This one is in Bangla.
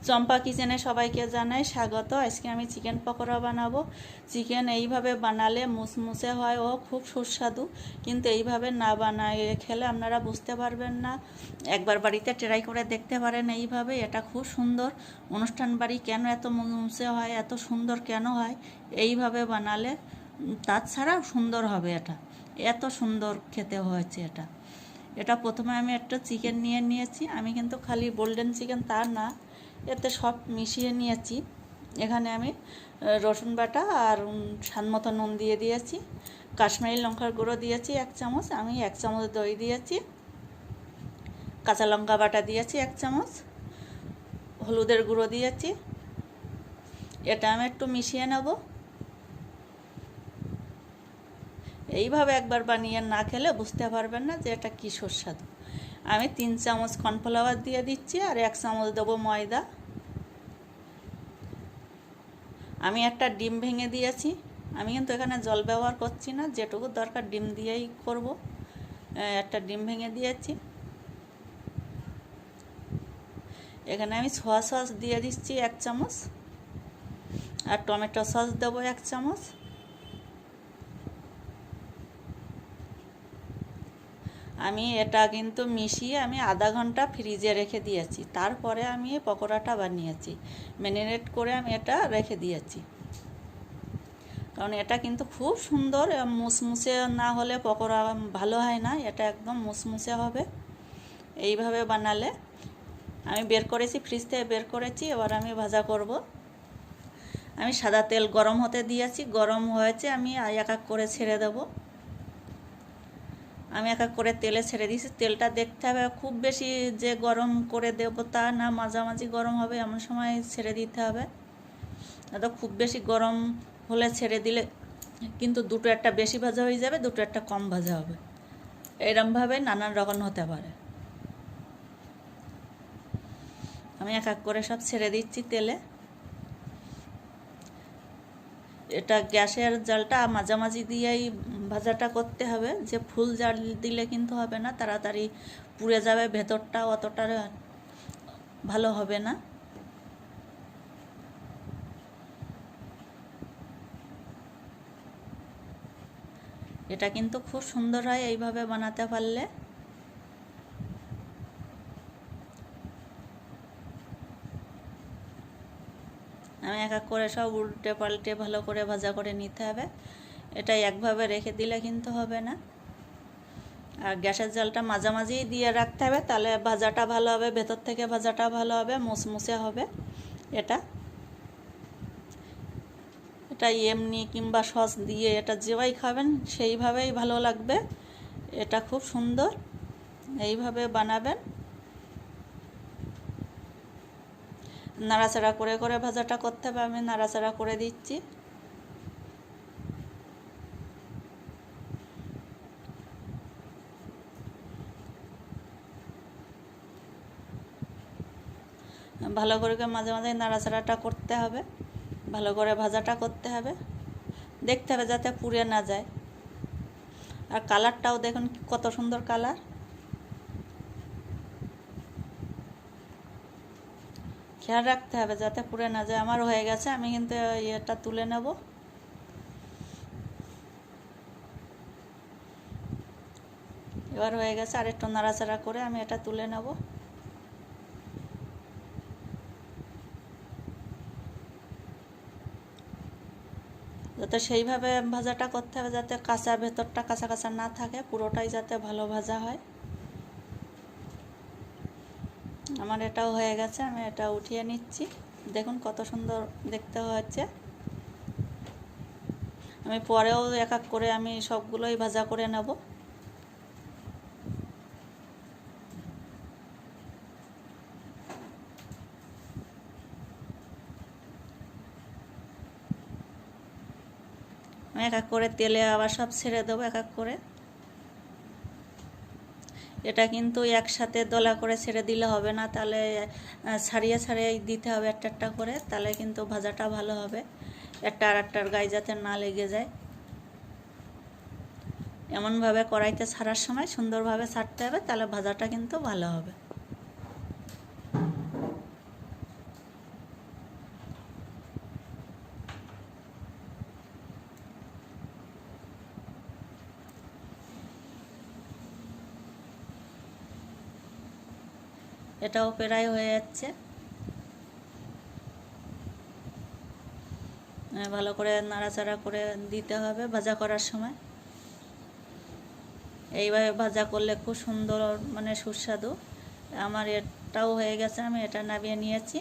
চম্পা কিচেনে সবাইকে জানাই স্বাগত। আজকে আমি চিকেন পকোড়া বানাবো। চিকেন এইভাবে বানালে মুসমুসে হয় ও খুব সুস্বাদু, কিন্তু এইভাবে না বানায় খেলে আপনারা বুঝতে পারবেন না। একবার বাড়িতে ট্রাই করে দেখতে পারেন এইভাবে। এটা খুব সুন্দর। অনুষ্ঠান বাড়ি কেন এত মুসমুসে হয়, এত সুন্দর কেন হয়, এইভাবে বানালে তাছাড়াও সুন্দর হবে। এটা এত সুন্দর খেতে হয়েছে। এটা প্রথমে আমি একটা চিকেন নিয়েছি। আমি কিন্তু খালি গোল্ডেন চিকেন তা না, এতে সব মিশিয়ে নিয়েছি। এখানে আমি রসুন বাটা আর স্বাদ মতো নুন দিয়ে দিয়েছি, কাশ্মীরি লঙ্কার গুঁড়ো দিয়েছি 1 চামচ, আমি 1 চামচ দই দিয়েছি, কাঁচা লঙ্কা বাটা দিয়েছি 1 চামচ, হলুদের গুঁড়ো দিয়েছি। এটা আমি একটু মিশিয়ে নেব। এইভাবে একবার বানিয়ে না খেলে বুঝতে পারবেন না যে এটা কী সুস্বাদু। আমি 3 চামচ কর্নফ্লাওয়ার দিয়ে দিচ্ছি আর 1 চামচ দেবো ময়দা। আমি একটা ডিম ভেঙে দিয়েছি। আমি কিন্তু এখানে জল ব্যবহার করছি না, যেটুকু দরকার ডিম দিয়েই করব। একটা ডিম ভেঙে দিয়েছি। এখানে আমি সোয়া সস দিয়ে দিচ্ছি 1 চামচ আর টমেটো সস দেবো 1 চামচ। আমি এটা কিন্তু মিশিয়ে আমি আধা ঘন্টা ফ্রিজে রেখে দিয়েছি। তারপরে আমি পকোড়াটা বানিয়েছি, ম্যারিনেট করে আমি এটা রেখে দিয়েছি। কারণ এটা কিন্তু খুব সুন্দর, মুসমুসে না হলে পকোড়া ভালো হয় না। এটা একদম মুসমুসে হবে এইভাবে বানালে। আমি বের করেছি, ফ্রিজ থেকে বের করেছি। এবার আমি ভাজা করব। আমি সাদা তেল গরম হতে দিয়েছি, গরম হয়েছে। আমি এক এক করে ছেড়ে দেবো। আমি এক এক করে তেলে ছেড়ে দিয়েছি। তেলটা দেখতে হবে, খুব বেশি যে গরম করে দেবো তা না, মাঝামাঝি গরম হবে এমন সময় ছেড়ে দিতে হবে। তো খুব বেশি গরম হলে ছেড়ে দিলে কিন্তু দুটো একটা বেশি ভাজা হয়ে যাবে, দুটো একটা কম ভাজা হবে। এরমভাবে নানান রকম হতে পারে। আমি এক এক করে সব ছেড়ে দিচ্ছি তেলে। এটা গ্যাসের জালটা মাঝামাঝি দিয়েই ভাজাটা করতে হবে, যে ফুল জাল দিলে কিন্তু হবে না, তাড়াতাড়ি পুড়ে যাবে, ভেতরটা অতটা ভালো হবে না। এটা কিন্তু খুব সুন্দর হয় এইভাবে বানাতে পারলে। আমি এক এক করে সব উল্টে পাল্টে ভালো করে ভাজা করে নিতে হবে। এটা একভাবে রেখে দিলে কিন্তু হবে না। আর গ্যাসের জালটা মাঝামাঝি দিয়ে রাখতে হবে, তাহলে ভাজাটা ভালো হবে, ভেতর থেকে ভাজাটা ভালো হবে, মুসমুসে হবে। এটা এমনি কিংবা সস দিয়ে এটা যেভাবেই খাবেন সেইভাবেই ভালো লাগবে। এটা খুব সুন্দর, এইভাবে বানাবেন। নাড়াচাড়া করে করে ভাজাটা করতে হবে। আমি নাড়াচাড়া করে দিচ্ছি। ভালো করে মাঝে মাঝে নাড়াচাড়াটা করতে হবে, ভালো করে ভাজাটা করতে হবে। দেখতে হবে যাতে পুড়ে না যায়। আর কালারটাও দেখুন কত সুন্দর কালার। খেয়াল রাখতে হবে যাতে পুড়ে না যায়। আমার হয়ে গেছে, আমি কিন্তু এটা তুলে নেব। এবার হয়ে গেছে, আর একটু নাড়াচাড়া করে আমি এটা তুলে নেব। যাতে সেইভাবে ভাজাটা করতে হবে, যাতে কাঁচা ভেতরটা কাঁচা কাঁচা না থাকে, পুরোটাই যাতে ভালো ভাজা হয়। আমার এটাও হয়ে গেছে, আমি এটা উঠিয়ে নিচ্ছি। দেখুন কত সুন্দর দেখতে হয়েছে। আমি পরেও এক এক করে আমি সবগুলোই ভাজা করে নেব। আমি এক এক করে তেলে আবার সব ছেড়ে দেবো এক এক করে। এটা কিন্তু একসাথে দলা করে ছেড়ে দিলে হবে না, তাহলে ছাড়িয়ে ছাড়িয়ে দিতে হবে একটা একটা করে, তাহলে কিন্তু ভাজাটা ভালো হবে। একটা আর একটার গায়ে যাতে না লেগে যায়, এমনভাবে কড়াইতে ছাড়ার সময় সুন্দরভাবে ছাড়তে হবে, তাহলে ভাজাটা কিন্তু ভালো হবে। এটাও প্রায় হয়ে যাচ্ছে। ভালো করে নাড়াচাড়া করে দিতে হবে ভাজা করার সময়। এইভাবে ভাজা করলে খুব সুন্দর, মানে সুস্বাদু। আমার এটাও হয়ে গেছে, আমি এটা নামিয়ে নিয়েছি।